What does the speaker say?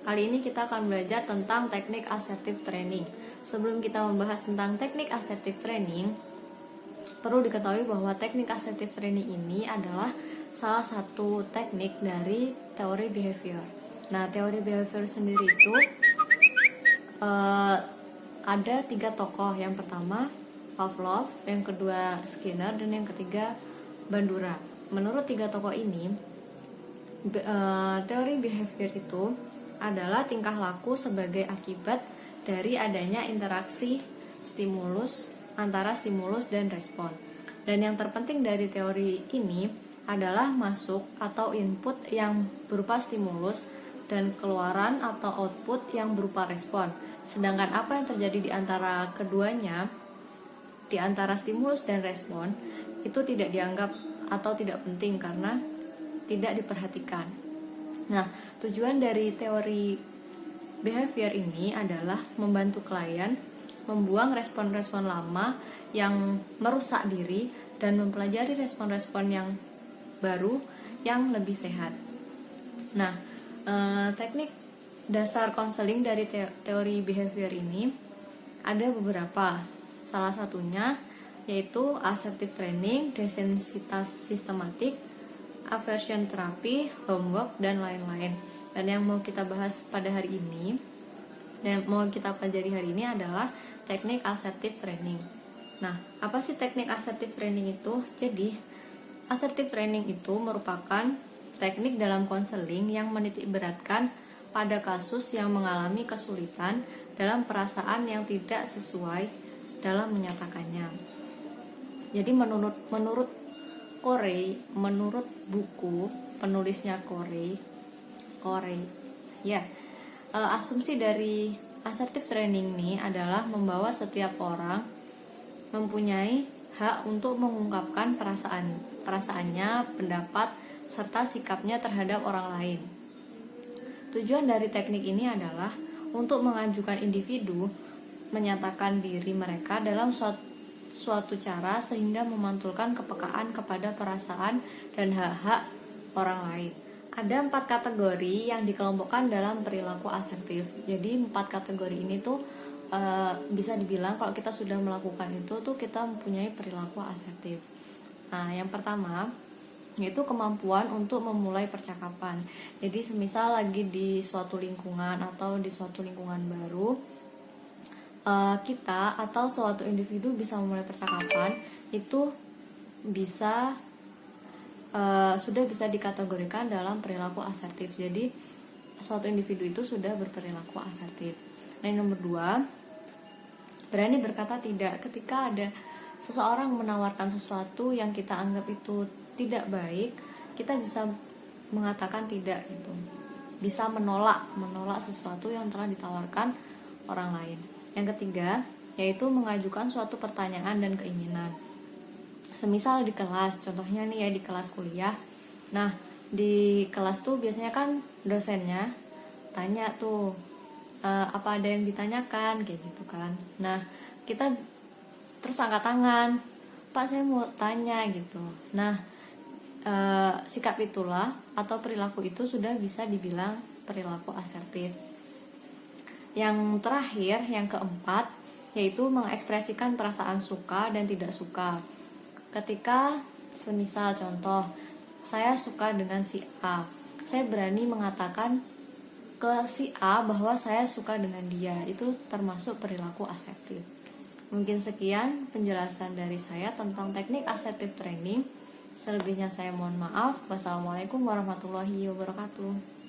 Kali ini kita akan belajar tentang teknik assertive training. Sebelum kita membahas tentang teknik assertive training, perlu diketahui bahwa teknik assertive training ini adalah salah satu teknik dari teori behavior. Nah, teori behavior sendiri itu ada 3 tokoh. Yang pertama Pavlov, yang kedua Skinner, dan yang ketiga Bandura. Menurut 3 tokoh ini, teori behavior itu adalah tingkah laku sebagai akibat dari adanya interaksi stimulus antara stimulus dan respon. Dan yang terpenting dari teori ini adalah masuk atau input yang berupa stimulus dan keluaran atau output yang berupa respon. Sedangkan apa yang terjadi di antara keduanya, di antara stimulus dan respon, itu tidak dianggap atau tidak penting karena tidak diperhatikan. Nah, tujuan dari teori behavior ini adalah membantu klien membuang respon-respon lama yang merusak diri dan mempelajari respon-respon yang baru yang lebih sehat. Nah, teknik dasar konseling dari teori behavior ini ada beberapa. Salah satunya yaitu assertive training, desensitas sistematik, aversion terapi, homework, dan lain-lain. Dan yang mau kita bahas pada hari ini dan mau kita pelajari hari ini adalah teknik assertive training. Nah, apa sih teknik assertive training itu? Jadi, assertive training itu merupakan teknik dalam konseling yang menitikberatkan pada kasus yang mengalami kesulitan dalam perasaan yang tidak sesuai dalam menyatakannya. Jadi menurut Corey, menurut buku penulisnya Corey, ya, asumsi dari assertive training ini adalah membawa setiap orang mempunyai hak untuk mengungkapkan perasaannya, pendapat, serta sikapnya terhadap orang lain. Tujuan dari teknik ini adalah untuk mengajukan individu menyatakan diri mereka dalam suatu cara sehingga memantulkan kepekaan kepada perasaan dan hak-hak orang lain. Ada 4 kategori yang dikelompokkan dalam perilaku asertif. Jadi 4 kategori ini tuh bisa dibilang kalau kita sudah melakukan itu tuh kita mempunyai perilaku asertif. Nah, yang pertama yaitu kemampuan untuk memulai percakapan. Jadi semisal lagi di suatu lingkungan atau di suatu lingkungan baru, kita atau suatu individu bisa memulai percakapan itu bisa sudah bisa dikategorikan dalam perilaku asertif. Jadi suatu individu itu sudah berperilaku asertif. Nah, yang nomor 2, berani berkata tidak ketika ada seseorang menawarkan sesuatu yang kita anggap itu tidak baik, kita bisa mengatakan tidak gitu. Bisa menolak sesuatu yang telah ditawarkan orang lain. Yang ketiga, yaitu mengajukan suatu pertanyaan dan keinginan. Semisal di kelas, contohnya nih ya di kelas kuliah. Nah, di kelas tuh biasanya kan dosennya tanya tuh, apa ada yang ditanyakan kayak gitu kan. Nah, kita terus angkat tangan, Pak saya mau tanya gitu. Nah, sikap itulah atau perilaku itu sudah bisa dibilang perilaku asertif. Yang terakhir, yang keempat, yaitu mengekspresikan perasaan suka dan tidak suka. Ketika semisal contoh, saya suka dengan si A, saya berani mengatakan ke si A bahwa saya suka dengan dia. Itu termasuk perilaku asertif. Mungkin sekian penjelasan dari saya tentang teknik assertive training. Selebihnya saya mohon maaf. Wassalamualaikum warahmatullahi wabarakatuh.